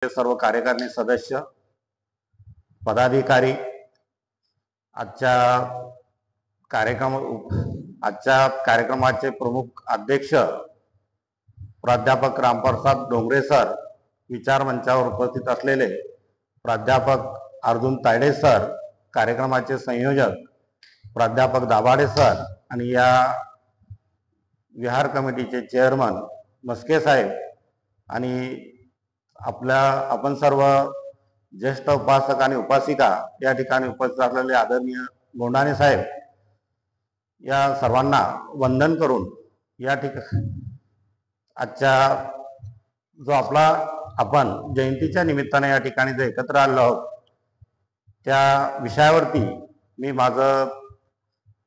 सर्व कार्यकारिणी सदस्य, पदाधिकारी, आजच्या कार्यक्रमाचे प्रमुख अध्यक्ष प्राध्यापक रामप्रसाद डोंगरे सर, विचार मंचावर उपस्थित असलेले प्राध्यापक अर्जुन तायडे सर, कार्यक्रमाचे संयोजक प्राध्यापक दाभाडे सर आणि या विहार कमिटीचे चेअरमन मस्के साहेब आणि आपण सर्व ज्येष्ठ उपासक आणि उपासिका या ठिकाणी उपस्थित असलेले आदरणीय गोंडाने साहेब, या सर्वांना वंदन करून या ठिकाणी आजच्या जो आपण जयंतीच्या निमित्ताने या ठिकाणी जे एकत्र आलो आहोत त्या विषयावरती मी माझं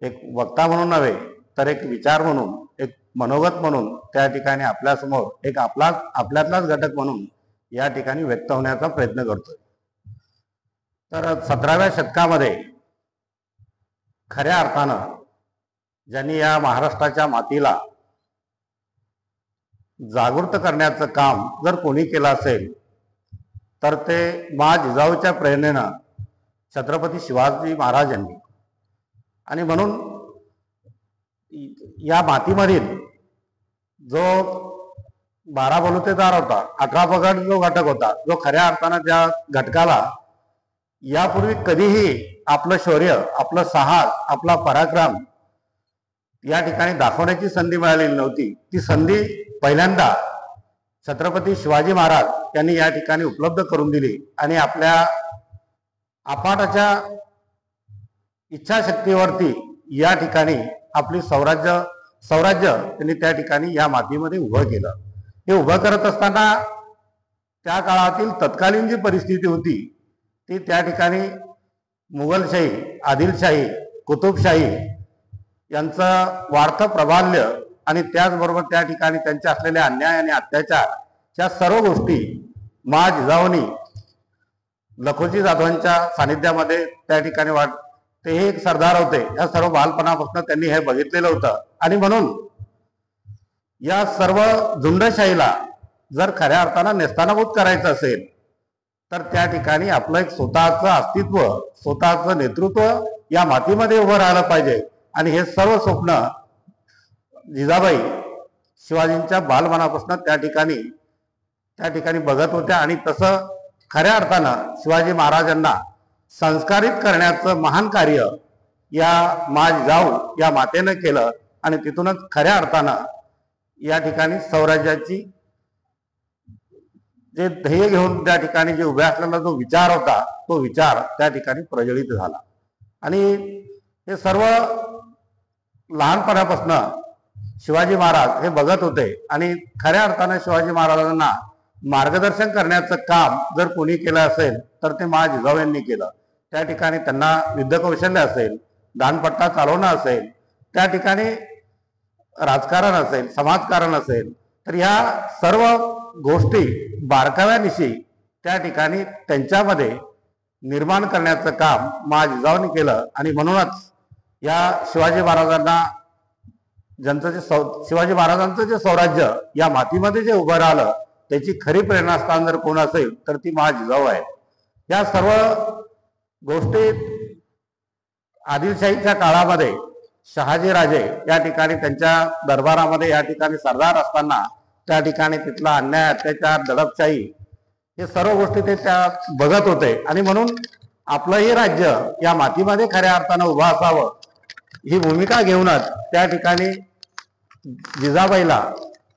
एक वक्ता म्हणून नव्हे तर एक विचार म्हणून, एक मनोगत म्हणून त्या ठिकाणी आपल्यासमोर एक आपल्यातलाच घटक म्हणून या ठिकाणी व्यक्त होण्याचा प्रयत्न करतोय। तर 17व्या शतकामध्ये खऱ्या अर्थानं ज्यांनी या महाराष्ट्राच्या मातीला जागृत करण्याचं काम जर कोणी केलं असेल तर ते जिजाऊच्या प्रेरणेनं छत्रपती शिवाजी महाराज यांनी। आणि म्हणून या मातीमधील जो 12 बलुतेदार होता, 18 पगड जो घटक होता, जो खऱ्या अर्थानं त्या घटकाला यापूर्वी कधीही आपलं शौर्य, आपलं साहस, आपला पराक्रम या ठिकाणी दाखवण्याची संधी मिळालेली नव्हती। ती संधी पहिल्यांदा छत्रपती शिवाजी महाराज यांनी या ठिकाणी उपलब्ध करून दिली आणि आपल्या अफाटाच्या इच्छाशक्तीवरती या ठिकाणी आपली स्वराज्य त्यांनी त्या ठिकाणी या मातीमध्ये उभं केलं। हे उभं करत असताना त्या काळातील तत्कालीन जी परिस्थिती होती ती त्या ठिकाणी मुघलशाही, आदिलशाही, कुतुबशाही यांचं वाढतं प्राबल्य आणि त्याचबरोबर त्या ठिकाणी त्यांचे असलेले अन्याय आणि अत्याचार या सर्व गोष्टी जिजाऊनी लखोजी जाधवांच्या सानिध्यामध्ये त्या ठिकाणी ते एक सरदार होते, या सर्व बालपणापासून त्यांनी हे बघितलेलं होतं। आणि म्हणून या सर्व झुंडशाहीला जर खऱ्या अर्थानं नेस्तानाबूत करायचं असेल तर त्या ठिकाणी आपलं एक स्वतःचं अस्तित्व, स्वतःचं नेतृत्व या मातीमध्ये उभं राहिलं पाहिजे। आणि हे सर्व स्वप्न जिजाबाई शिवाजींच्या बालपणापासून त्या ठिकाणी बघत होत्या आणि तसं खऱ्या अर्थानं शिवाजी महाराजांना संस्कारित करण्याचं महान कार्य या जिजाऊ या मातेनं केलं। आणि तिथूनच खऱ्या अर्थानं या ठिकाणी स्वराज्याची जे ध्येय घेऊन त्या ठिकाणी जे उभे असलेला जो विचार होता तो विचार त्या ठिकाणी प्रज्वलित झाला। आणि हे सर्व लहानपणापासून शिवाजी महाराज हे बघत होते आणि खऱ्या अर्थानं शिवाजी महाराजांना मार्गदर्शन करण्याचं काम जर कोणी केलं असेल तर ते जिजाऊ यांनी केलं। त्या ठिकाणी त्यांना युद्धकौशल्य असेल, दानपट्टा चालवणं असेल, त्या ठिकाणी राजकारण असेल, समाजकारण असेल, तर या सर्व गोष्टी बारकाव्यानिशी त्या ठिकाणी त्यांच्यामध्ये निर्माण करण्याचं काम जिजाऊंनी केलं। आणि म्हणूनच या शिवाजी महाराजांचं जे स्वराज्य या मातीमध्ये जे उभं राहिलं त्याची खरी प्रेरणास्थान जर कोण असेल तर ती जिजाऊ आहे। या सर्व गोष्टी आदिलशाहीच्या काळामध्ये शहाजीराजे या ठिकाणी त्यांच्या दरबारामध्ये या ठिकाणी सरदार असताना त्या ठिकाणी तिथला अन्याय, अत्याचार, दडपशाही हे सर्व गोष्टी ते त्या बघत होते। आणि म्हणून आपलंही राज्य या मातीमध्ये खऱ्या अर्थानं उभं असावं ही भूमिका घेऊनच त्या ठिकाणी जिजाबाईला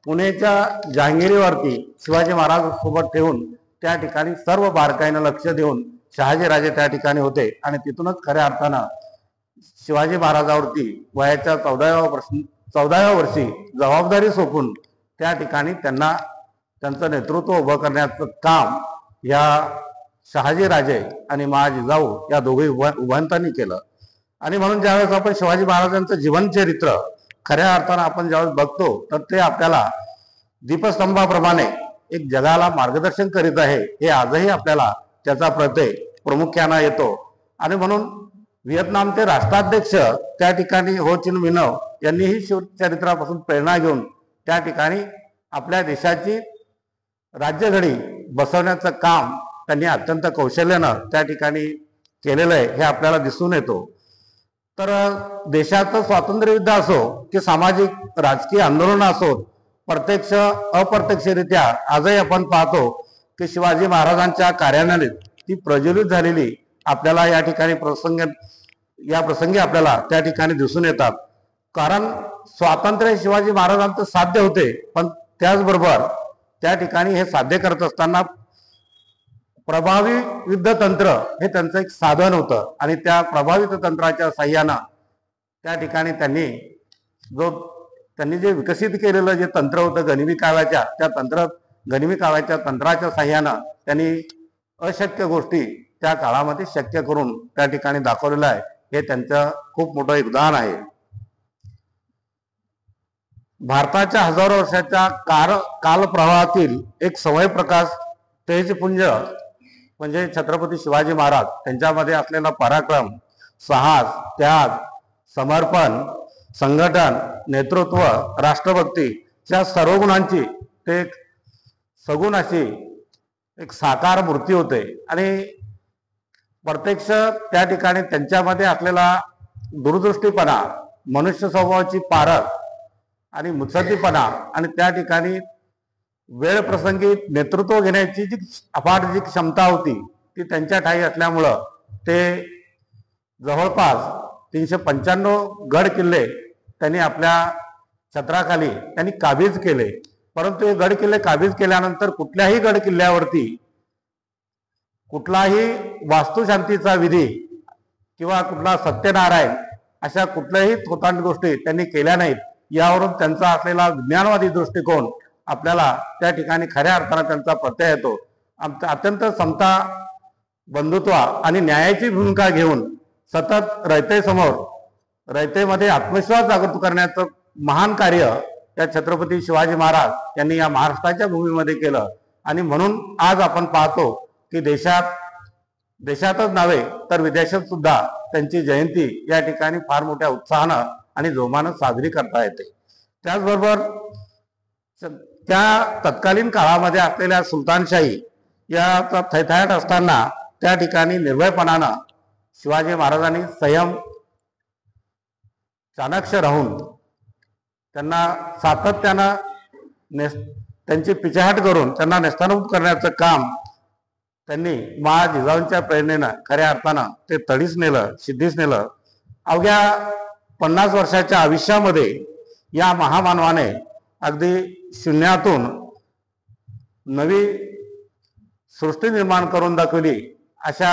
पुण्याच्या जहांगीरीवरती शिवाजी महाराज सोबत ठेवून त्या ठिकाणी सर्व बारकाईनं लक्ष देऊन शहाजीराजे त्या ठिकाणी होते। आणि तिथूनच खऱ्या अर्थानं शिवाजी महाराजावरती वयाच्या 14व्या वर्षी जबाबदारी सोपून त्या ठिकाणी त्यांचं नेतृत्व उभं करण्याचं काम या शहाजीराजे आणि जिजाऊ या दोघे उभंतांनी केलं। आणि म्हणून ज्यावेळेस आपण शिवाजी महाराजांचं जीवनचरित्र खऱ्या अर्थानं आपण ज्यावेळेस बघतो तर ते आपल्याला दीपस्तंभाप्रमाणे एक जगाला मार्गदर्शन करीत आहे हे आजही आपल्याला त्याचा प्रत्यय प्रामुख्यानं येतो। आणि म्हणून व्हिएतनामचे राष्ट्राध्यक्ष त्या ठिकाणी हो चिन मिन्ह यांनीही शिवचरित्रापासून प्रेरणा घेऊन त्या ठिकाणी आपल्या देशाची राज्यघडी बसवण्याचं काम त्यांनी अत्यंत कौशल्यानं त्या ठिकाणी केलेलं आहे हे आपल्याला दिसून येतो। तर देशाचं स्वातंत्र्य युद्ध असो की सामाजिक राजकीय आंदोलन असो, प्रत्यक्ष अप्रत्यक्षरित्या आजही आपण पाहतो की शिवाजी महाराजांच्या कार्याने ती प्रज्वलित झालेली आपल्याला या ठिकाणी प्रसंगी आपल्याला त्या ठिकाणी दिसून येतात। कारण स्वातंत्र्य शिवाजी महाराजांचं साध्य होते, पण त्याचबरोबर त्या ठिकाणी हे साध्य करत असताना प्रभावी युद्ध तंत्र हे त्यांचं एक साधन होतं आणि त्या प्रभावी तंत्राच्या साह्यानं त्या ठिकाणी त्यांनी जे विकसित केलेलं जे तंत्र होतं गनिमी काव्याच्या तंत्राच्या साह्यानं त्यांनी अशक्य गोष्टी त्या काळामध्ये शक्य करून त्या ठिकाणी दाखवलेलं आहे। हे त्यांचं खूप मोठं योगदान आहे। भारताच्या हजारो वर्षाच्या कालप्रवाहातील एक समय प्रकाश तेजपुंज म्हणजे छत्रपती शिवाजी महाराज, त्यांच्यामध्ये असलेला पराक्रम, साहस, त्याग, समर्पण, संघटन, नेतृत्व, राष्ट्रभक्तीच्या सर्व गुणांची ते सगुण अशी एक साकार मूर्ती होते। आणि प्रत्यक्ष त्या ठिकाणी त्यांच्यामध्ये असलेला दूरदृष्टीपणा, मनुष्य स्वभावाची पारख आणि मुत्सद्दीपणा आणि त्या ठिकाणी वेळ प्रसंगी नेतृत्व घेण्याची जी अफाट जी क्षमता होती ती त्यांच्या ठाई असल्यामुळं ते जवळपास 395 गड किल्ले त्यांनी आपल्या छत्राखाली त्यांनी काबीज केले। परंतु हे गड किल्ले काबीज केल्यानंतर कुठल्याही गड किल्ल्यावरती कुठलाही वास्तुशांतीचा विधी किंवा कुठला सत्यनारायण अशा कुठल्याही थोतांड गोष्टी त्यांनी केल्या नाहीत। यावरून त्यांचा असलेला विज्ञानवादी दृष्टिकोन आपल्याला त्या ठिकाणी खऱ्या अर्थानं त्यांचा प्रत्यय येतो। अत्यंत समता, बंधुत्व आणि न्यायाची भूमिका घेऊन सतत रयतेमध्ये आत्मविश्वास जागृत करण्याचं महान कार्य या छत्रपती शिवाजी महाराज यांनी या महाराष्ट्राच्या भूमीमध्ये केलं। आणि म्हणून आज आपण पाहतो की देशातच नव्हे तर विदेशात सुद्धा त्यांची जयंती या ठिकाणी फार मोठ्या उत्साहानं आणि जोमानं साजरी करता येते। त्याचबरोबर त्या तत्कालीन काळामध्ये असलेल्या सुलतानशाही याचा थैथयाट असताना त्या ठिकाणी निर्भयपणानं शिवाजी महाराजांनी संयम, चाणक्य राहून त्यांना सातत्यानं त्यांची पिछेहाट करून त्यांना नेस्तानाबूत करण्याचं काम त्यांनी जिजाऊंच्या प्रेरणेनं खऱ्या अर्थानं ते तडीस नेलं, सिद्धीस नेलं। अवघ्या 50 वर्षाच्या आयुष्यामध्ये या महामानवाने अगदी शून्यातून नवी सृष्टी निर्माण करून दाखवली। अशा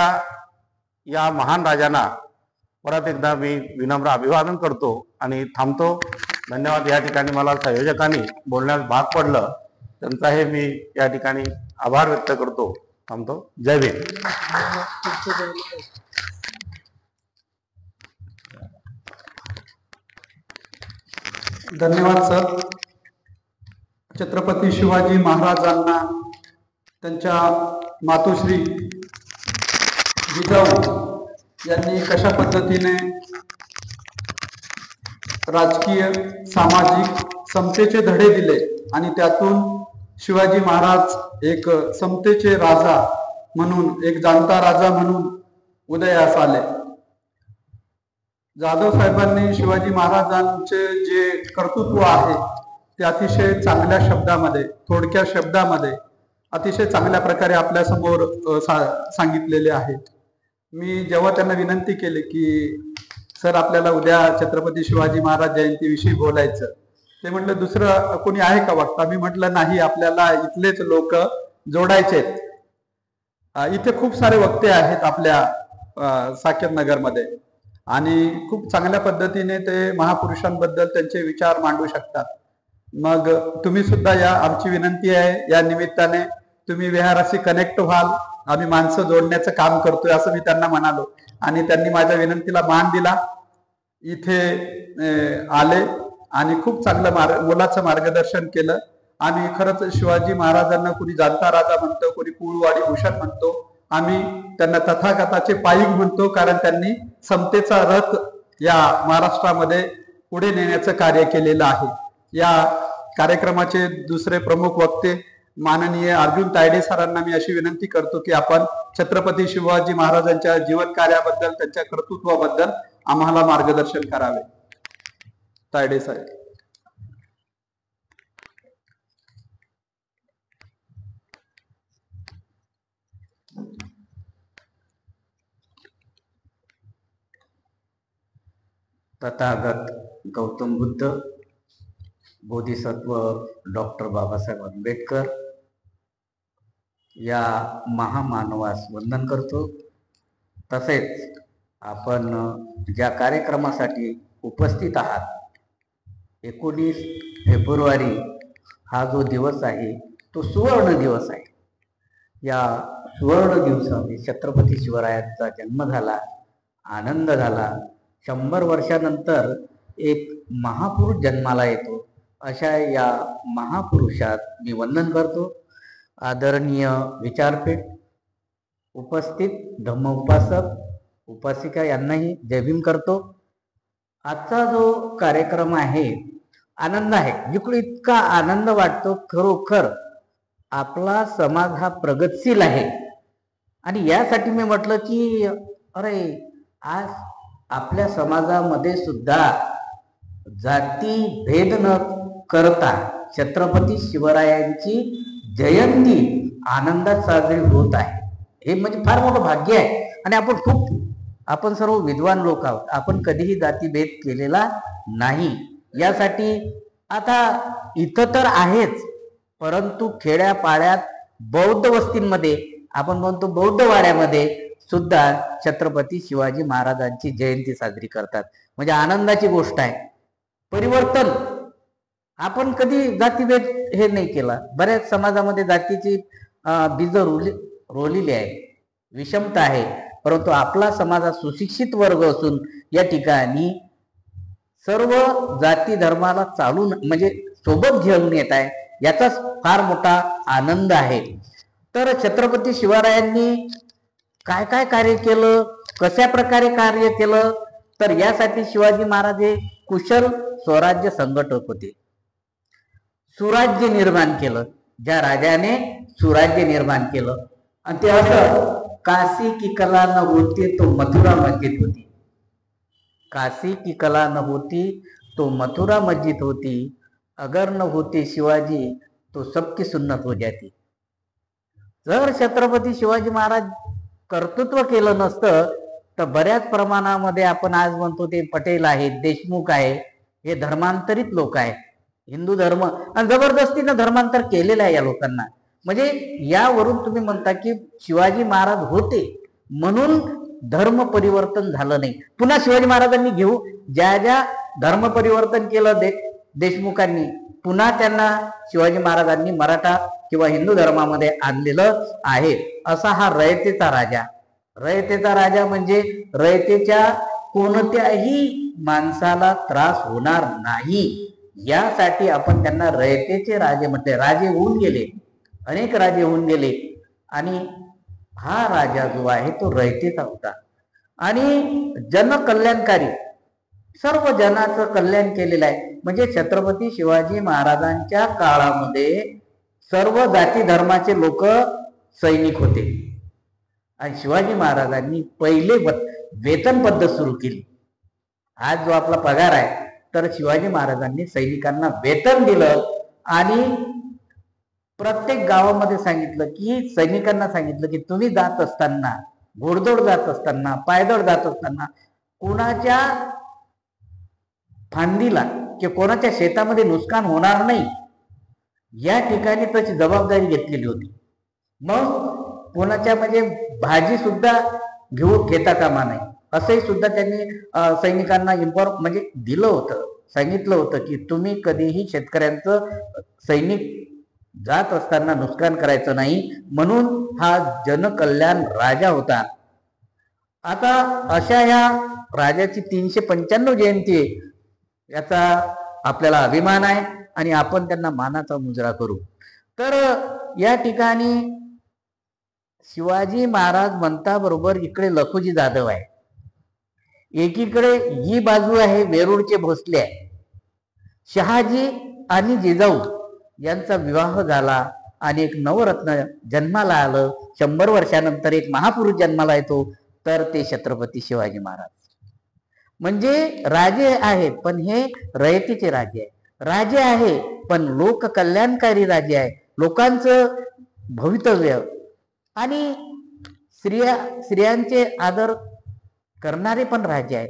या महान राजांना परत एकदा मी विनम्र अभिवादन करतो आणि थांबतो। धन्यवाद। या ठिकाणी मला संयोजकांनी बोलण्यास भाग पडलं, त्यांचा हे मी या ठिकाणी आभार व्यक्त करतो। थांबतो। जय भीम। धन्यवाद सर। छत्रपती शिवाजी महाराजांना त्यांच्या मातोश्री जिजाऊ यांनी कशा पद्धतीने राजकीय, सामाजिक समतेचे धडे दिले आणि त्यातून शिवाजी महाराज एक समतेचे राजा म्हणून, एक जाणता राजा म्हणून उदयास आले। जाधव साहेबांनी शिवाजी महाराजांचे जे कर्तृत्व आहे ते अतिशय चांगल्या शब्दामध्ये, थोडक्या शब्दामध्ये अतिशय चांगल्या प्रकारे आपल्या समोर सांगितलेले आहेत। मी जेव्हा त्यांना विनंती केली की सर आपल्याला उद्या छत्रपती शिवाजी महाराज जयंतीविषयी बोलायचं, ते म्हटलं दुसरं कोणी आहे का वक्ता? मी म्हटलं नाही, आपल्याला इथलेच लोक जोडायचेत। इथे खूप सारे वक्ते आहेत आपल्या साकेत नगरमध्ये आणि खूप चांगल्या पद्धतीने ते महापुरुषांबद्दल त्यांचे विचार मांडू शकतात। मग तुम्ही सुद्धा या, आमची विनंती आहे या निमित्ताने तुम्ही विहाराशी कनेक्ट व्हाल, आम्ही माणसं जोडण्याचं काम करतोय असं मी त्यांना म्हणालो आणि त्यांनी माझ्या विनंतीला मान दिला, इथे आले आणि खूप चांगलं मुलाचं मार्गदर्शन केलं। आणि खरंच शिवाजी महाराजांना कुणी जाणता राजा म्हणतो, कुणी कुळवाडी भूषण म्हणतो, आम्ही त्यांना तथागताचे पाईक म्हणतो, कारण त्यांनी समतेचा रथ या महाराष्ट्रामध्ये पुढे नेण्याचं कार्य केलेलं आहे। या कार्यक्रमाचे दुसरे प्रमुख वक्ते माननीय अर्जुन तायडे सरांना मी अशी विनंती करतो की आपण छत्रपती शिवाजी महाराजांच्या जीवन कार्याबद्दल, त्यांच्या कर्तृत्वाबद्दल आम्हाला मार्गदर्शन करावे. तायडे साहेब. तथागत गौतम बुद्ध, बोधिसत्व डॉक्टर बाबासाहेब आंबेडकर या महामानवास वंदन करतो. तसेच आपण ज्या कार्यक्रमासाठी उपस्थित आहात, 19 फेब्रुवारी हा जो दिवस आहे तो सुवर्ण दिवस आहे. या सुवर्ण दिवसामध्ये छत्रपती शिवरायांचा जन्म झाला, आनंद झाला. 100 वर्षानंतर एक महापुरुष जन्माला येतो. अशा या महापुरुषात मी वंदन करतो. आदरणीय विचारपीठ, उपस्थित धम्म उपासक उपासिका यांनाही जय भीम करतो. आजचा जो कार्यक्रम आहे आनंद आहे. जिकडे इतका आनंद वाटतो, खरोखर आपला समाज हा प्रगतशील आहे. आणि यासाठी मी म्हटलं की अरे, आज आपल्या समाजामध्ये सुद्धा जाती भेद न करता छत्रपती शिवरायांची जयंती आनंदात साजरी होत आहे. हे म्हणजे फार मोठं भाग्य आहे. आणि आपण सर्व विद्वान लोक आहोत. आपण कधीही जातीभेद केलेला नाही. यासाठी आता इथं तर आहेच, परंतु खेड्यापाड्यात बौद्ध वस्तींमध्ये, आपण म्हणतो बौद्ध वाड्यामध्ये सुद्धा छत्रपती शिवाजी महाराजांची जयंती साजरी करतात. म्हणजे आनंदाची गोष्ट आहे. परिवर्तन आपण कधी जातीभेद हे नाही केला. बऱ्याच समाजामध्ये जातीची बीज रोलेली आहे, विषमता आहे. परंतु आपला समाज हा सुशिक्षित वर्ग असून या ठिकाणी सर्व जाती धर्माला चालून म्हणजे सोबत घेऊन येत आहे. याचा फार मोठा आनंद आहे. तर छत्रपती शिवरायांनी काय काय कार्य केलं, कशा प्रकारे कार्य केलं, तर यासाठी शिवाजी महाराज हे कुशल स्वराज्य संघटक होते. सुराज्य निर्माण केलं. ज्या राजाने सुराज्य निर्माण केलं आणि ते असं, काशी की कला न होती तो मथुरा मस्जिद होती. काशी की कला न होती तो मथुरा मस्जिद होती. अगर न होते शिवाजी तो सबकी सुन्नत हो जाती. जर छत्रपती शिवाजी महाराज कर्तृत्व केलं नसतं तर बऱ्याच प्रमाणामध्ये आपण आज म्हणतो ते पटेल आहेत, देशमुख आहे, हे धर्मांतरित लोक आहेत. हिंदू धर्म आणि जबरदस्तीनं धर्मांतर केलेलं आहे या लोकांना. म्हणजे यावरून तुम्ही म्हणता की शिवाजी महाराज होते म्हणून धर्म परिवर्तन झालं नाही. पुन्हा शिवाजी महाराजांनी ज्या ज्या धर्म परिवर्तन केलं देशमुखांनी, पुन्हा त्यांना शिवाजी महाराजांनी मराठा किंवा हिंदू धर्मामध्ये आणलेलं आहे. असा हा रयतेचा राजा. रयतेचा राजा म्हणजे रयतेच्या कोणत्याही माणसाला त्रास होणार नाही यासाठी आपण त्यांना रयतेचे राजे म्हटले. राजे होऊन गेले, अनेक राजे होऊन गेले आणि हा राजा जो आहे तो रयतेचा होता. आणि जनकल्याणकारी, सर्व जनाचं कल्याण केलेलं आहे. म्हणजे छत्रपती शिवाजी महाराजांच्या काळामध्ये सर्व जाती धर्माचे लोक सैनिक होते. आणि शिवाजी महाराजांनी पहिले वेतन पद्धत सुरू केली. आज जो आपला पगार आहे तर शिवाजी महाराजांनी सैनिकांना वेतन दिलं आणि प्रत्येक गावामध्ये सांगितलं की सैनिकांना सांगितलं की तुम्ही जात असताना, घोडदौड जात असताना, पायदळ जात असताना कोणाच्या फांदीला किंवा कोणाच्या शेतामध्ये नुकसान होणार नाही या ठिकाणी त्याची जबाबदारी घेतलेली होती. मग कोणाच्या म्हणजे भाजी सुद्धा घेता कामा नाही असंही सुद्धा त्यांनी सैनिकांना म्हणजे दिलं होतं, सांगितलं होतं की तुम्ही कधीही शेतकऱ्यांचं सैनिक जात असताना नुकसान करायचं नाही. म्हणून हा जनकल्याण राजा होता. आता अशा या राजाची 395 जयंती आहे. याचा आपल्याला अभिमान आहे आणि आपण त्यांना मानाचा मुजरा करू. तर या ठिकाणी शिवाजी महाराज म्हणता बरोबर इकडे लखुजी जाधव आहे, एकीकडे ही बाजू आहे वेरूळचे भोसले आहे. शहाजी आणि जिजाऊ यांचा विवाह झाला आणि एक नवरत्न जन्माला आलं, 100 वर्षानंतर एक महापुरुष जन्माला येतो, तर ते छत्रपती शिवाजी महाराज. म्हणजे राजे आहेत पण हे रयतेचे राजे आहे, राजे आहे पण लोक कल्याणकारी राजे आहे, लोकांचं भवितव्य आणि स्त्रियांचे आदर करणारे पण राजे आहेत.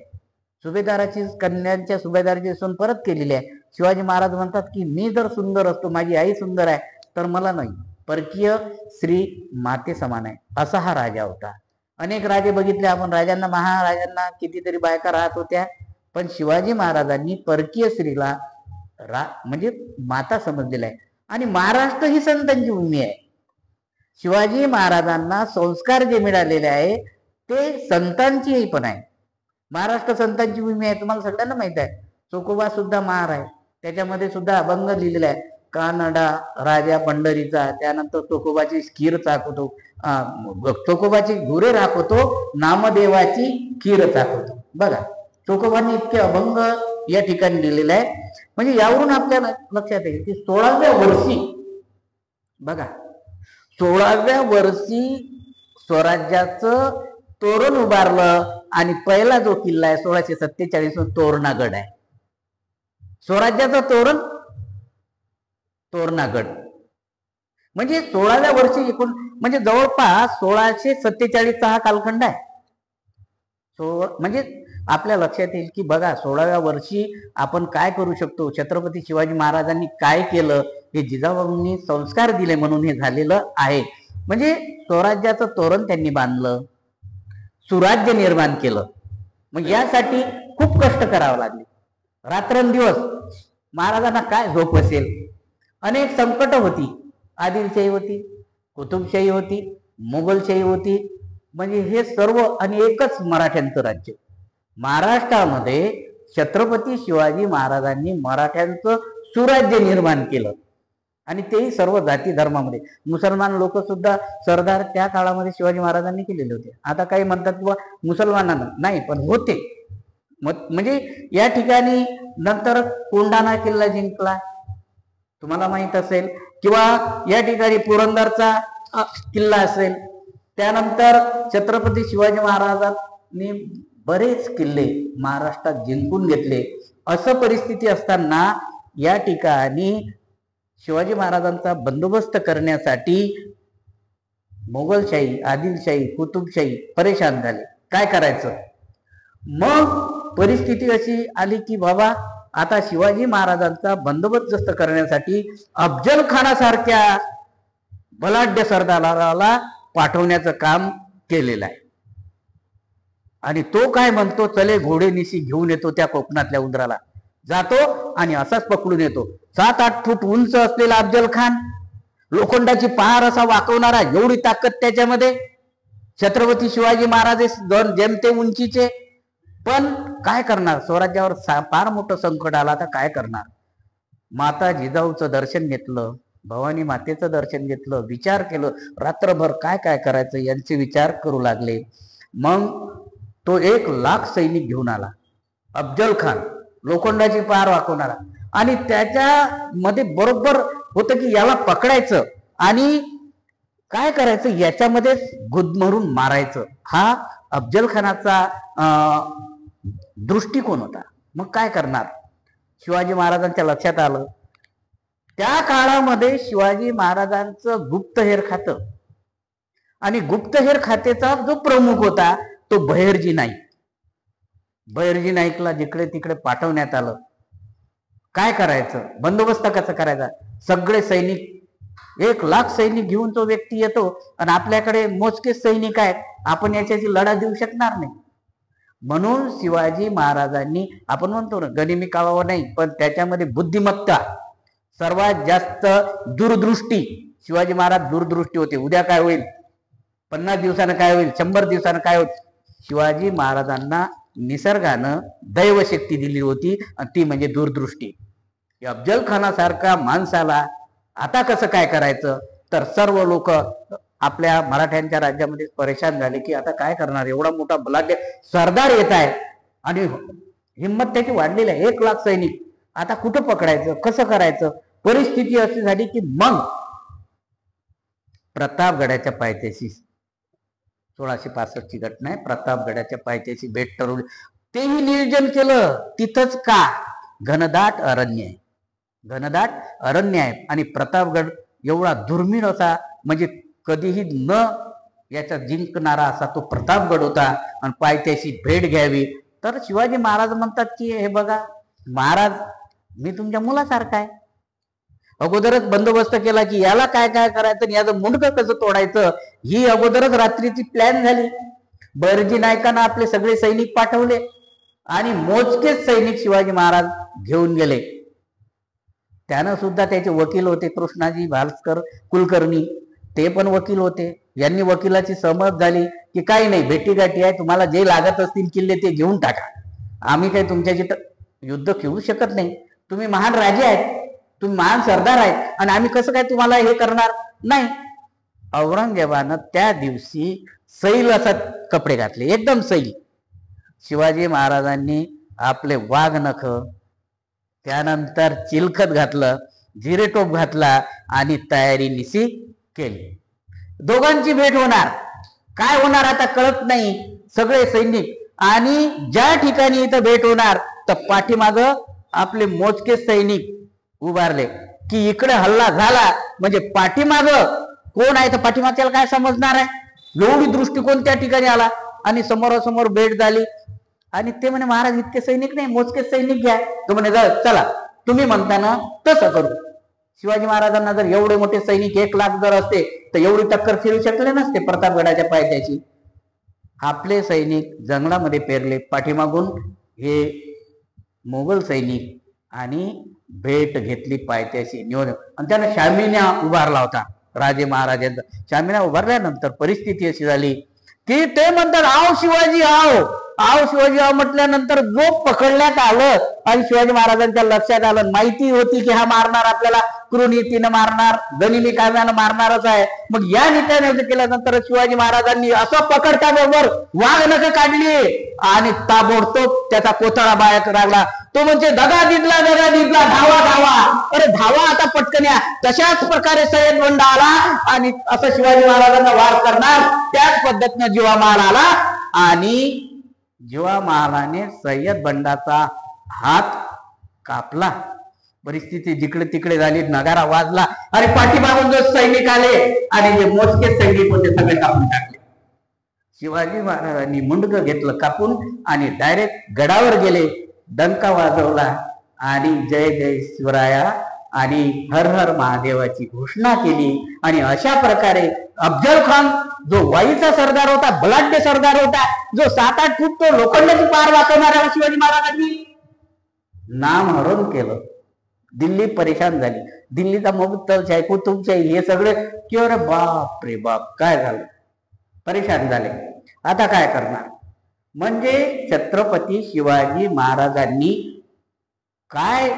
सुभेदाराची कन्यांच्या सुभेदाराची सून परत केलेली आहे. शिवाजी महाराज म्हणतात की मी जर सुंदर असतो, माझी आई सुंदर आहे, तर मला नाही, परकीय स्त्री माते समान आहे, असा हा राजा होता. अनेक राजे बघितले आपण, राजांना महाराजांना कितीतरी बायका राहत होत्या, पण शिवाजी महाराजांनी परकीय स्त्रीला म्हणजे माता समजलेला आहे. आणि महाराष्ट्र ही संतांची भूमी आहे. शिवाजी महाराजांना संस्कार जे मिळालेले आहे ते संतांची पण आहे. महाराष्ट्र संतांची भूमी आहे, तुम्हाला सगळ्यांना माहित आहे. चोकोबा सुद्धा महार आहे, त्याच्यामध्ये सुद्धा अभंग लिहिलेला आहे. कानडा राजा पंढरीचा, त्यानंतर चोकोबाची खीर चाकवतो, चोकोबाची गुरे राखवतो, नामदेवाची खीर चाकवतो. बघा, चोकोबांनी इतके अभंग या ठिकाणी लिहिलेले आहे. म्हणजे यावरून आपल्याला लक्षात येईल की 16व्या वर्षी, बघा 16व्या वर्षी स्वराज्याचं तोरण उभारलं आणि पहिला जो किल्ला आहे 1647 तोरणागड आहे. स्वराज्याचं तोरण तोरणागड. म्हणजे 16व्या वर्षी एकूण म्हणजे जवळपास 1647 हा कालखंड आहे. म्हणजे आपल्या लक्षात येईल की बघा 16व्या वर्षी आपण काय करू शकतो, छत्रपती शिवाजी महाराजांनी काय केलं, हे जिजाबाईंनी संस्कार दिले म्हणून हे झालेलं आहे. म्हणजे स्वराज्याचं तोरण त्यांनी बांधलं, सुराज्य निर्माण केलं. मग यासाठी खूप कष्ट करावं लागले, रात्रंदिवस. महाराजांना काय झोप असेल, अनेक संकट होती. आदिलशाही होती, कुतुबशाही होती, मुघलशाही होती, म्हणजे हे सर्व आणि एकच मराठ्यांचं राज्य. महाराष्ट्रामध्ये छत्रपती शिवाजी महाराजांनी मराठ्यांचं सुराज्य निर्माण केलं आणि तेही सर्व जाती धर्मामध्ये. मुसलमान लोक सुद्धा सरदार त्या काळामध्ये शिवाजी महाराजांनी केलेले होते. आता काही म्हणतात किंवा मुसलमानांना नाही, पण होते. म्हणजे या ठिकाणी नंतर कोंढाणा किल्ला जिंकला, तुम्हाला माहित असेल, किंवा या ठिकाणी पुरंदरचा किल्ला असेल. त्यानंतर छत्रपती शिवाजी महाराजांनी बरेच किल्ले महाराष्ट्रात जिंकून घेतले. असं परिस्थिती असताना या ठिकाणी शिवाजी महाराजांचा बंदोबस्त करण्यासाठी मोगलशाही, आदिलशाही, कुतुबशाही परेशान झाले. काय करायचं? मग परिस्थिती अशी आली की बाबा आता शिवाजी महाराजांचा बंदोबस्त करण्यासाठी अफजल खानासारख्या बलाढ्य सरदाराला पाठवण्याचं काम केलेलं आहे. आणि तो काय म्हणतो, चले घोडे निशी घेऊन येतो त्या कोकणातल्या उंदराला. जातो आणि असाच पकडून येतो. 7-8 फूट उंच असलेला अफजल खान, लोखंडाची पहार असा वाकवणारा, एवढी ताकद त्याच्यामध्ये. छत्रपती शिवाजी महाराज जेमते उंचीचे, पण काय करणार, स्वराज्यावर फार मोठं संकट आला. आता काय करणार? माता जिजाऊचं दर्शन घेतलं, भवानी मातेचं दर्शन घेतलं, विचार केलं, रात्रभर काय काय करायचं यांचे विचार करू लागले. मग तो 1 लाख सैनिक घेऊन आला, अफजल खान, लोखंडाची पार वाकवणारा. आणि त्याच्यामध्ये बरोबर होतं की याला पकडायचं आणि काय करायचं, याच्यामध्ये गुदमरून मारायचं. हा अफजल खानाचा दृष्टिकोन होता. मग काय करणार? शिवाजी महाराजांच्या लक्षात आलं, त्या काळामध्ये शिवाजी महाराजांचं गुप्तहेर खातं आणि गुप्तहेर खात्याचा जो प्रमुख होता तो बहिर्जी नाईक. बहिर्जी नाईकला जिकडे तिकडे पाठवण्यात आलं. काय करायचं? बंदोबस्त कसा करायचा? सगळे सैनिक, 1 लाख सैनिक घेऊन तो व्यक्ती येतो आणि आपल्याकडे मोजकेच सैनिक आहेत, आपण याच्याशी लढा देऊ शकणार नाही. म्हणून शिवाजी महाराजांनी, आपण म्हणतो ना गनिमी काढावं नाही, पण त्याच्यामध्ये बुद्धिमत्ता, सर्वात जास्त दूरदृष्टी. शिवाजी महाराज दूरदृष्टी होते. उद्या काय होईल, 50 दिवसानं काय होईल, 100 दिवसानं काय होईल. शिवाजी महाराजांना निसर्गानं दैवशक्ती दिली होती आणि ती म्हणजे दूरदृष्टी. अफजल खानासारख्या माणसाला आता कसं काय करायचं, तर सर्व लोक आपल्या मराठ्यांच्या राज्यामध्ये परेशान झाले की आता काय करणार, एवढा मोठा बलाढ्य सरदार येत आहे आणि हिंमत त्याची वाढलेली आहे, 1 लाख सैनिक, आता कुठं पकडायचं, कसं करायचं. परिस्थिती अशी झाली की मग प्रतापगडाच्या पायथ्याशी 1665 ची घटना आहे. प्रतापगडाच्या पायथ्याशी भेट ठरवली. तेही नियोजन केलं तिथंच का? घनदाट अरण्य आहे, घनदाट अरण्य आहे आणि प्रतापगड एवढा दुर्मिळ होता, म्हणजे कधीही न याचा जिंकणारा असा तो प्रतापगड होता. आणि पायथ्याशी भेट घ्यावी तर शिवाजी महाराज म्हणतात की हे बघा महाराज, मी तुमच्या मुलासारखा आहे. अगोदरच बंदोबस्त केला की याला काय काय करायचं, याचं मुंडकं कसं तोडायचं, ही अगोदरच रात्रीची प्लॅन झाली. बर्जी नायकांना आपले सगळे सैनिक पाठवले आणि मोजकेच सैनिक शिवाजी महाराज घेऊन गेले. त्यानं सुद्धा त्याचे वकील होते कृष्णाजी भालकर कुलकर्णी, ते पण वकील होते. यांनी वकिलाची सहमत झाली की काही नाही, भेटीगाठी आहे, तुम्हाला जे लागत असतील किल्ले ते घेऊन टाका, आम्ही काही तुमच्याशी युद्ध खेळू शकत नाही. तुम्ही महान राजे आहेत, तुम्ही महान सरदार आहेत आणि आम्ही कसं काय तुम्हाला हे करणार नाही. औरंगजेबानं त्या दिवशी सैल असत कपडे घातले, एकदम सैल. शिवाजी महाराजांनी आपले वाघ नख, त्यानंतर चिलखत घातलं, जिरेटोप घातला आणि तयारी निशी केली. दोघांची भेट होणार, काय होणार आता कळत नाही. सगळे सैनिक आणि ज्या ठिकाणी इथं भेट होणार तर पाठीमाग आपले मोजके सैनिक उभारले की इकडे हल्ला झाला म्हणजे पाठीमाग कोण आहे तर पाठीमागच्याला काय समजणार आहे. एवढी दृष्टिकोन त्या ठिकाणी आला आणि समोरासमोर भेट झाली. आणि ते म्हणे महाराज इतके सैनिक नाही, मोजके सैनिक घ्या. तो म्हणे चला तुम्ही म्हणताना तसं करू. शिवाजी महाराजांना जर एवढे मोठे सैनिक 1 लाख जर असते तर एवढी टक्कर फिरू शकले नसते प्रतापगडाच्या पायथ्याची. आपले सैनिक जंगलामध्ये पेरले, पाठीमागून हे मोगल सैनिक, आणि भेट घेतली पायथ्याशी नियोजन. आणि त्यानं शामिन्या उभारला होता राजे महाराजांचा. शामिन्या उभारल्यानंतर परिस्थिती अशी झाली की ते म्हणतात आओ शिवाजी आओ, आओ शिवाजी आओ म्हटल्यानंतर जो पकडण्यात आलं आणि शिवाजी महाराजांच्या लक्षात आलं, माहिती होती की हा मारणार आपल्याला, क्रूनीतीनं मारणार, गनिमी काव्यानं मारणारच आहे. मग या नीतीने केल्यानंतर शिवाजी महाराजांनी असं पकडताबरोबर वाघ नख काढली आणि ताबडतोब त्याचा कोथळा बाहेर लागला. तो म्हणजे दगा दिदला धावा धावा, अरे धावा आता पटकन या. तशाच प्रकारे सय्यद बंड आला आणि असं शिवाजी महाराजांना वार करणार, त्याच पद्धतीनं जीवा महाल आला आणि जीवा महालाने सय्यद बंडाचा हात कापला. परिस्थिती जिकडे तिकडे झाली, नगारा वाजला आणि पाठीमागून जो सैनिक आले आणि जे मोजके सैनिक होते सगळे कापून टाकले. शिवाजी महाराजांनी मुंडकं घेतलं कापून आणि डायरेक्ट गडावर गेले, डंका वाजवला आणि जय जय शिवराया आणि हर हर महादेवाची घोषणा केली. आणि अशा प्रकारे अफजल खान जो वाईचा सरदार होता, बलाढ्य सरदार होता, जो 7-8 फूट तो लोखंडाची पार वाकवणाऱ्या शिवाजी महाराजांनी नाम हरण केलं. दिल्ली परेशान झाली. दिल्लीचा मुघलशाही, कुतुबशाही हे सगळे की अरे बाप रे बाप काय झालं, परेशान झाले. आता काय करणार. म्हणजे छत्रपती शिवाजी महाराजांनी काय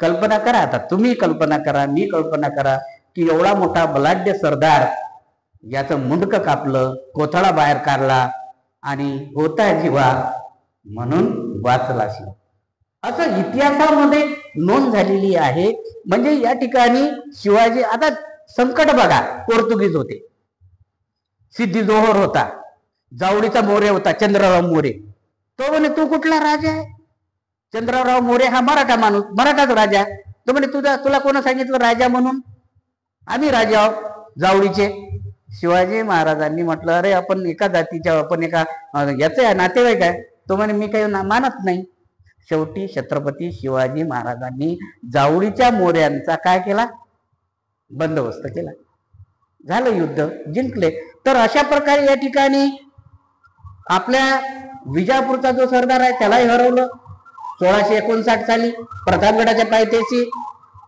कल्पना करा, आता तुम्ही कल्पना करा, मी कल्पना करा की एवढा मोठा बलाढ्य सरदार, याचं मुंडकं कापलं, कोथळा बाहेर काढला आणि होता जीवा म्हणून वाचला शिव, असं इतिहासामध्ये नोंद झालेली आहे. म्हणजे या ठिकाणी शिवाजी, आता संकट बघा, पोर्तुगीज होते, सिद्धी जोहर होता, जावडीचा मोरे होता चंद्रराव मोरे. तो म्हणे तू कुठला राजा आहे. चंद्रराव मोरे हा मराठा माणूस, मराठाच राजा. तो म्हणे तुला कोण सांगितलं राजा म्हणून, आम्ही राजा आहोत जावडीचे. शिवाजी महाराजांनी म्हटलं अरे आपण एका जातीच्या, आपण एका याचे नातेवाईक आहे. तो म्हणे मी काही मानत नाही. शेवटी छत्रपती शिवाजी महाराजांनी जावडीच्या मोऱ्यांचा काय केला, बंदोबस्त केला, झालं युद्ध, जिंकले. तर अशा प्रकारे या ठिकाणी आपल्या विजापूरचा जो सरदार आहे त्यालाही हरवलं 1659 साली प्रतापगडाच्या पायथ्याशी.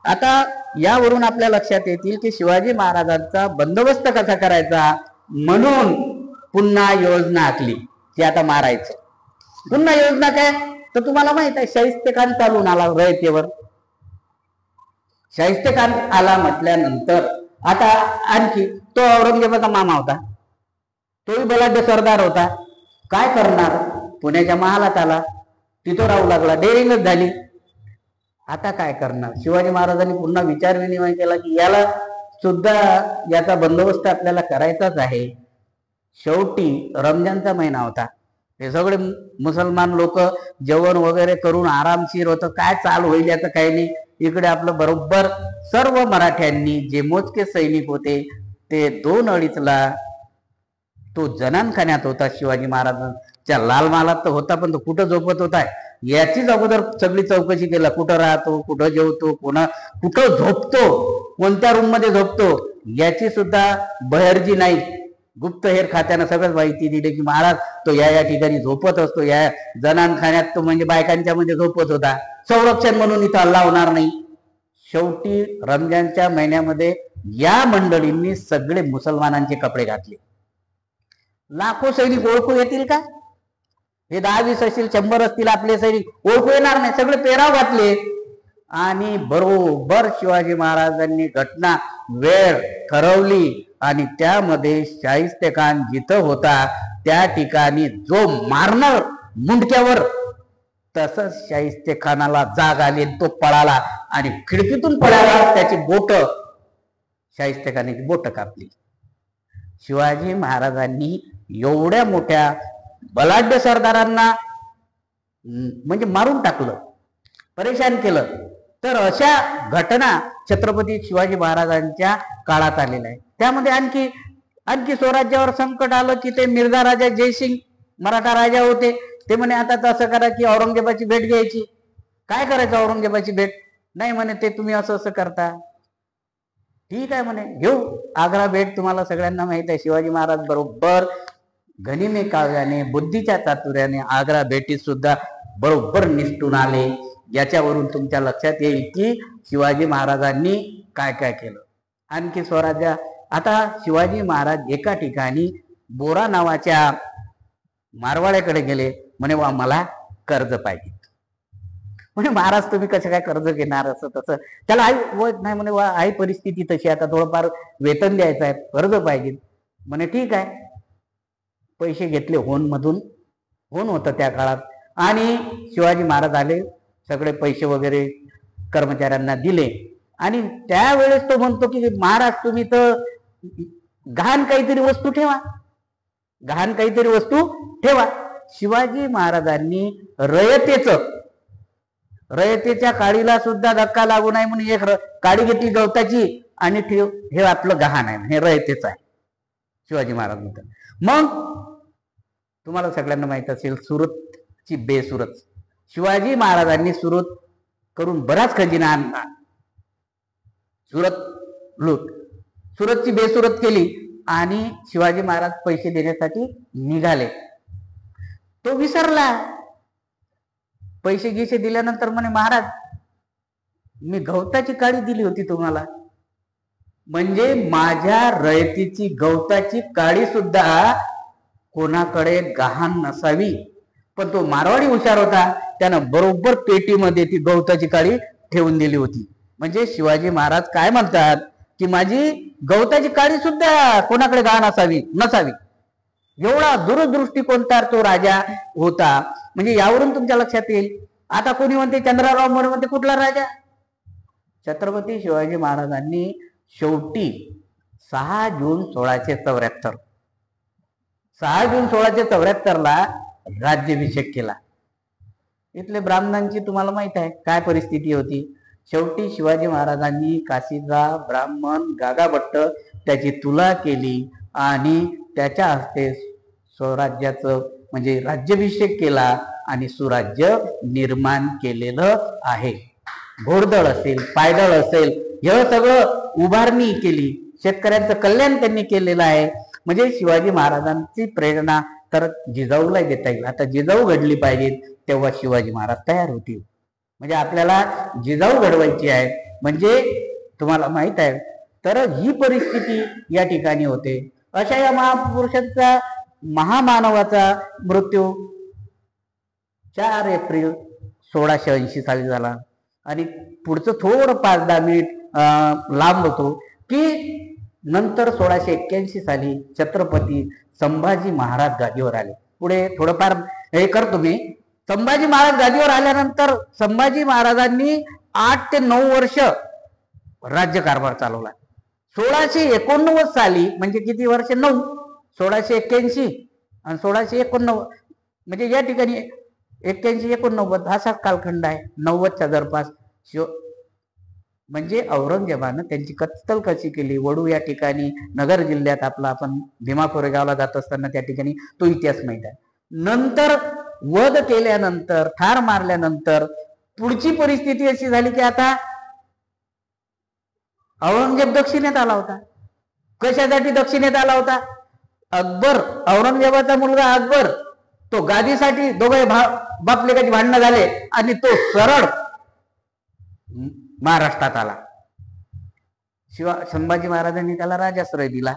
आता यावरून आपल्या लक्षात येतील की शिवाजी महाराजांचा बंदोबस्त कसा करायचा, म्हणून पुन्हा योजना आखली की आता मारायचं. पुन्हा योजना काय तर तुम्हाला माहित आहे, शाहिस्तेखान चालून आला रयतेवर. शाहिस्तेखान आला म्हटल्यानंतर आता आणखी तो औरंगजेबाचा मामा होता, तोही बलाढ्य सरदार होता. काय करणार, पुण्याच्या महालात आला, तिथं राहू लागला, डेअरिंगच झाली. आता काय करणार. शिवाजी महाराजांनी पुन्हा विचार विनिमय केला की याला सुद्धा याचा बंदोबस्त आपल्याला करायचाच आहे. शेवटी रमजानचा महिना होता. हे सगळे मुसलमान लोक जेवण वगैरे करून आरामशीर होतं. काय चालू होईल याचं काही नाही. इकडे आपलं बरोबर सर्व मराठ्यांनी जे मोजके सैनिक होते ते 2:30ला तो जनानखान्यात होता. शिवाजी महाराजांच्या लाल महालात तर होता, पण तो कुठं झोपत होता याचीच अगोदर सगळी चौकशी केला. कुठं राहतो, कुठं जेवतो, कुठं झोपतो, कोणत्या रूम मध्ये झोपतो याची सुद्धा बहरजी नाही गुप्तहेर खात्यानं सगळं माहिती दिली की महाराज तो या ठिकाणी झोपत असतो, या जनानखान्यात तो म्हणजे बायकांच्या मध्ये झोपत होता. संरक्षण म्हणून इथं हल्ला होणार नाही. शेवटी रमजानच्या महिन्यामध्ये या मंडळींनी सगळे मुसलमानांचे कपडे घातले. लाखो सैनिक ओळखू येतील का? हे 10-20 असतील, 100 असतील आपले सैनिक, ओळखू येणार नाही. सगळे पेराव घातले आणि बरोबर शिवाजी महाराजांनी घटना वेळ ठरवली आणि त्यामध्ये शाहिस्तेखान जिथं होता त्या ठिकाणी जो मारणार मुंडक्यावर, तसंच शाहिस्तेखानाला जाग आली, तो पळाला आणि खिडकीतून पळाला. त्याची बोट, शाहिस्तेखानाची बोट कापली. शिवाजी महाराजांनी एवढ्या मोठ्या बलाढ्य सरदारांना म्हणजे मारून टाकलं, परेशान केलं. तर अशा घटना छत्रपती शिवाजी महाराजांच्या काळात आलेल्या आहे. त्यामध्ये आणखी स्वराज्यावर संकट आलं की ते मिर्झा राजा जयसिंग मराठा राजा होते. ते म्हणे आता तसं करा की औरंगजेबाची भेट घ्यायची. काय करायचं औरंगजेबाची भेट? नाही म्हणे ते तुम्ही असं करता. ठीक आहे म्हणे, घेऊ आग्रा भेट. तुम्हाला सगळ्यांना माहित आहे शिवाजी महाराज बरोबर गनिमी काव्याने, बुद्धीच्या चातुर्याने आग्रा भेटीत सुद्धा बरोबर निष्ठून आले. याच्यावरून तुमच्या लक्षात येईल की शिवाजी महाराजांनी काय काय केलं. आणखी स्वराज्य, आता शिवाजी महाराज एका ठिकाणी बोरा नावाच्या मारवाड्याकडे गेले. म्हणे वा मला कर्ज पाहिजे. म्हणजे महाराज तुम्ही कसं काय कर्ज घेणार, असं तसं. त्याला आई नाही म्हणे वा आई परिस्थिती तशी, आता थोडंफार वेतन द्यायचं आहे, कर्ज पाहिजे. म्हणे ठीक आहे. पैसे घेतले होनमधून, होन होतं त्या काळात, आणि शिवाजी महाराज आले, सगळे पैसे वगैरे कर्मचाऱ्यांना दिले. आणि त्यावेळेस तो म्हणतो की महाराज तुम्ही तर गहाण काहीतरी वस्तू ठेवा, गहाण काहीतरी वस्तू ठेवा. शिवाजी महाराजांनी रयतेच्या काडीला सुद्धा धक्का लागू नये म्हणून एक काडी घेतली गवताची आणि ठेव, हे आपलं गहाण आहे, हे रयतेच आहे शिवाजी महाराज म्हणतात. मग तुम्हाला सगळ्यांना माहित असेल सुरतची बेसुरत, शिवाजी महाराजांनी सुरत करून बराच खजिना आणला. सुरतची बेसुरत केली आणि शिवाजी महाराज पैसे देण्यासाठी निघाले. तो विसरला. पैसे गिसे दिल्यानंतर म्हणे महाराज मी गवताची काडी दिली होती तुम्हाला, म्हणजे माझ्या रयतीची गवताची काडी सुद्धा कोणाकडे गहाण नसावी. पण तो मारवाडी हुशार होता, त्यानं बरोबर पेटीमध्ये ती गवताची काडी ठेवून दिली होती. म्हणजे शिवाजी महाराज काय म्हणतात की माझी गवताची काडी सुद्धा कोणाकडे गहाण नसावी. एवढा दूरदृष्टिकोनचा तो राजा होता. म्हणजे यावरून तुमच्या लक्षात येईल. आता कोणी म्हणते चंद्रराव मोरे म्हणते कुठला राजा? छत्रपती शिवाजी महाराजांनी शेवटी 6 जून 1674 ला राज्याभिषेक केला. इथले ब्राह्मणांची तुम्हाला माहित आहे काय परिस्थिती होती. शेवटी शिवाजी महाराजांनी काशीचा ब्राह्मण गागाभट्ट त्याची तुला केली आणि त्याच्या हस्ते स्वराज्याचं म्हणजे राज्याभिषेक केला आणि सुराज्य निर्माण केलेलं आहे. घोडदळ असेल, पायदळ असेल, हे सगळं उभारणी केली. शेतकऱ्यांचं कल्याण त्यांनी केलेलं आहे. म्हणजे शिवाजी महाराजांची प्रेरणा तर जिजाऊला देता येईल. आता जिजाऊ घडली पाहिजे तेव्हा शिवाजी महाराज तयार होतील. म्हणजे आपल्याला जिजाऊ घडवायची आहे. म्हणजे तुम्हाला माहित आहे तर ही परिस्थिती या ठिकाणी होते. अशा या महापुरुषांचा, महामानवाचा मृत्यू 4 एप्रिल 1680 साली झाला. आणि पुढचं थोडं 5-10 मिनिट लांब होतो की नंतर 1681 साली छत्रपती संभाजी महाराज गादीवर आले. पुढे थोडंफार हे करतो मी. संभाजी महाराज गादीवर आल्यानंतर संभाजी महाराजांनी 8 ते 9 वर्ष राज्यकारभार चालवला. 1689 साली, म्हणजे किती वर्ष? 9. 1681 आणि 1689, म्हणजे या ठिकाणी 81-89 असा कालखंड आहे. 90च्या दरपास. म्हणजे औरंगजेबानं त्यांची कत्तल कशी केली. वडू या ठिकाणी नगर जिल्ह्यात आपला, आपण भीमा कोरेगावला जात असताना त्या ठिकाणी तो इतिहास माहित आहे. नंतर वध केल्यानंतर, ठार मारल्यानंतर पुढची परिस्थिती अशी झाली की आता औरंगजेब दक्षिणेत आला होता. कशासाठी दक्षिणेत आला होता? अकबर, औरंगजेबाचा मुलगा अकबर, तो गादीसाठी, दोघे बापलेकाची भांडणं झाले आणि तो सरळ महाराष्ट्रात आला. संभाजी महाराजांनी त्याला राजाश्रय दिला.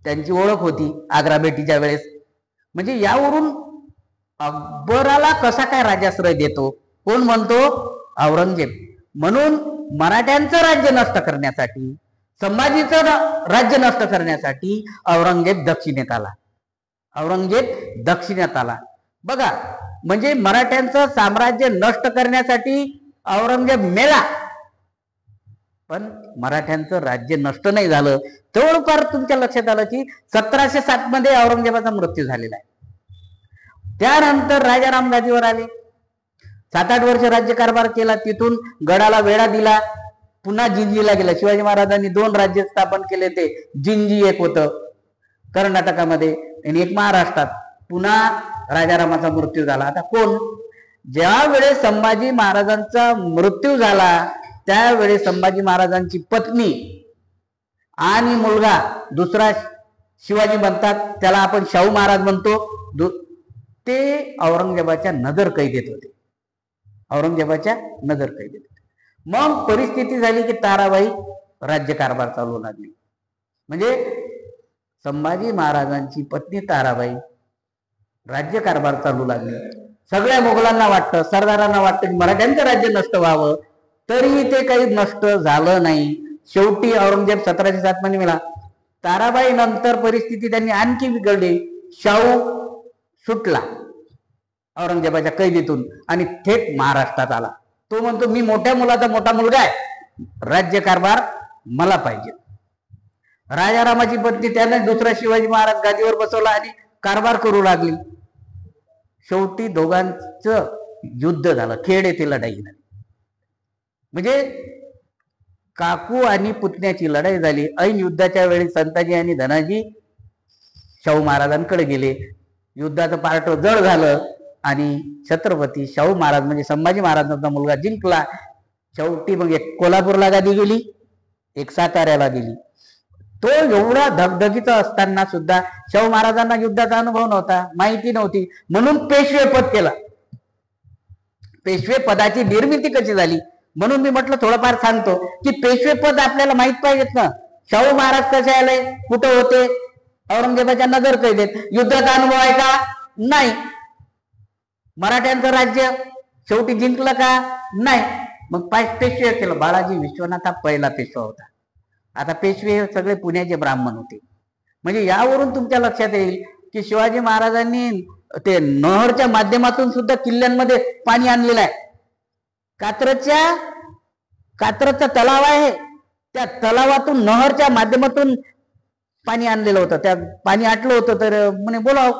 त्यांची ओळख होती आग्रा भेटीच्या वेळेस. म्हणजे यावरून अकबराला कसा काय राजाश्रय देतो? कोण म्हणतो? औरंगजेब. म्हणून मराठ्यांचं राज्य नष्ट करण्यासाठी, संभाजीचं राज्य नष्ट करण्यासाठी औरंगजेब दक्षिणेत आला. औरंगजेब दक्षिणेत आला. बघा, म्हणजे मराठ्यांचं साम्राज्य नष्ट करण्यासाठी औरंगजेब मेला, पण मराठ्यांचं राज्य नष्ट नाही झालं. जवळपास तुमच्या लक्षात आलं की 1707 मध्ये औरंगजेबाचा मृत्यू झालेला आहे. त्यानंतर राजाराम गादीवर आले. 7-8 वर्ष राज्यकारभार केला. तिथून गडाला वेढा दिला. पुन्हा जिंजीला गेला. शिवाजी महाराजांनी 2 राज्य स्थापन केले. ते जिंजी एक होतं कर्नाटकामध्ये आणि एक महाराष्ट्रात. पुन्हा राजारामाचा मृत्यू झाला. आता कोण? ज्या वेळेस संभाजी महाराजांचा मृत्यू झाला त्यावेळेस संभाजी महाराजांची पत्नी आणि मुलगा, दुसरा शिवाजी म्हणतात, त्याला आपण शाहू महाराज म्हणतो, ते औरंगजेबाच्या नजर कैदेत होते. औरंगजेबाच्या नजर कैदेत होते. मग परिस्थिती झाली की ताराबाई राज्यकारभार चालवू लागली. म्हणजे संभाजी महाराजांची पत्नी ताराबाई राज्यकारभार चालू लागली. सगळ्या मुघलांना वाटतं, सरदारांना वाटतं की मराठ्यांचं राज्य नष्ट व्हावं, तरी ते काही नष्ट झालं नाही. शेवटी औरंगजेब 1707 मध्ये मेला. ताराबाई नंतर परिस्थिती त्यांनी आणखी बिघडली. शाहू सुटला औरंगजेबाच्या कैदीतून आणि थेट महाराष्ट्रात आला. तो म्हणतो मी मोठ्या मुलाचा मोठा मुलगा आहे, राज्यकारभार मला पाहिजे. राजारामाची पत्नी, त्याने दुसरा शिवाजी महाराज गादीवर बसवला आणि कारभार करू लागली. शेवटी दोघांचं युद्ध झालं. खेड येथे लढाई झाली. म्हणजे काकू आणि पुतण्याची लढाई झाली. ऐन युद्धाच्या वेळी संताजी आणि धनाजी शाहू महाराजांकडे गेले. युद्धाचं पार्ट जड झालं आणि छत्रपती शाहू महाराज म्हणजे संभाजी महाराजांचा मुलगा जिंकला. शेवटी मग एक कोल्हापूरला गादी गेली, एक साताऱ्याला गेली. तो एवढा धगधगीचा असताना सुद्धा शाहू महाराजांना युद्धाचा अनुभव नव्हता, माहिती नव्हती, म्हणून पेशवे पद केला. पेशवे पदाची निर्मिती कशी झाली म्हणून मी म्हटलं थोडंफार सांगतो की पेशवे पद आपल्याला माहित पाहिजेत ना. शाहू महाराज कसे आले, कुठं होते? औरंगजेबाच्या नजर कैदेत. युद्धाचा अनुभव आहे का? नाही. मराठ्यांचं राज्य शेवटी जिंकलं का? नाही. मग पेशवे केलं. बाळाजी विश्वनाथ हा पहिला पेशवा होता. आता पेशवे सगळे पुण्याचे ब्राह्मण होते. म्हणजे यावरून तुमच्या लक्षात येईल की शिवाजी महाराजांनी ते नहरच्या माध्यमातून सुद्धा किल्ल्यांमध्ये पाणी आणलेलं आहे. कात्रजचा तलाव आहे, त्या तलावातून नहरच्या माध्यमातून पाणी आणलेलं होतं. त्या पाणी आटलं होतं तर म्हणे बोलाव,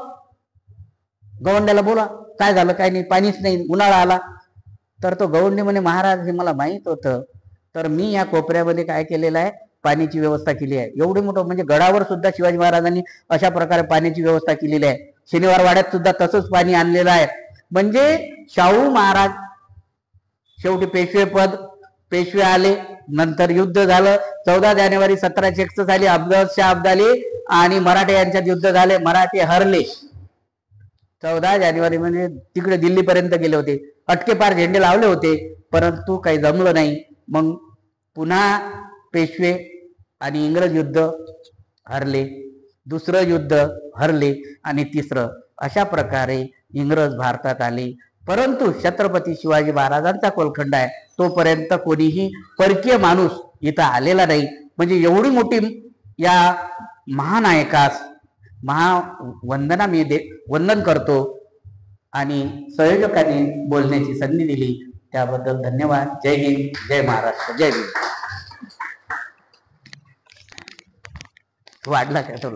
गवंड्याला बोला, काय झालं काय नाही, पाणीच नाही, उन्हाळा आला. तर तो गवंडी म्हणे महाराज हे मला माहित होतं, तर मी या कोपऱ्यामध्ये काय केलेलं आहे, पाण्याची व्यवस्था केली आहे. एवढे मोठं म्हणजे गडावर सुद्धा शिवाजी महाराजांनी अशा प्रकारे पाण्याची व्यवस्था केलेली आहे. शनिवार वाड्यात सुद्धा तसंच पाणी आणलेलं आहे. म्हणजे शाहू महाराज शेवटी पेशवे आले. नंतर युद्ध झालं. 14 जानेवारी 1761 साली अफजल शाह अब्दाली आणि मराठे यांच्यात युद्ध झाले. मराठे हरले. 14 जानेवारी म्हणजे तिकडे दिल्लीपर्यंत गेले होते. अटकेपार झेंडे लावले होते, परंतु काही जमलं नाही. मग पुन्हा पेशवे आणि इंग्रज युद्ध हरले, दुसरं युद्ध हरले आणि तिसरं. अशा प्रकारे इंग्रज भारतात आले. परंतु छत्रपती शिवाजी महाराजांचा कोलखंड आहे तोपर्यंत कोणीही परकीय माणूस इथं आलेला नाही. म्हणजे एवढी मोठी या महानायकास महावंदना मी वंदन करतो आणि संयोजकांनी बोलण्याची संधी दिली त्याबद्दल धन्यवाद. जय हिंद, जय महाराष्ट्र, जय भीम. वाढला का तो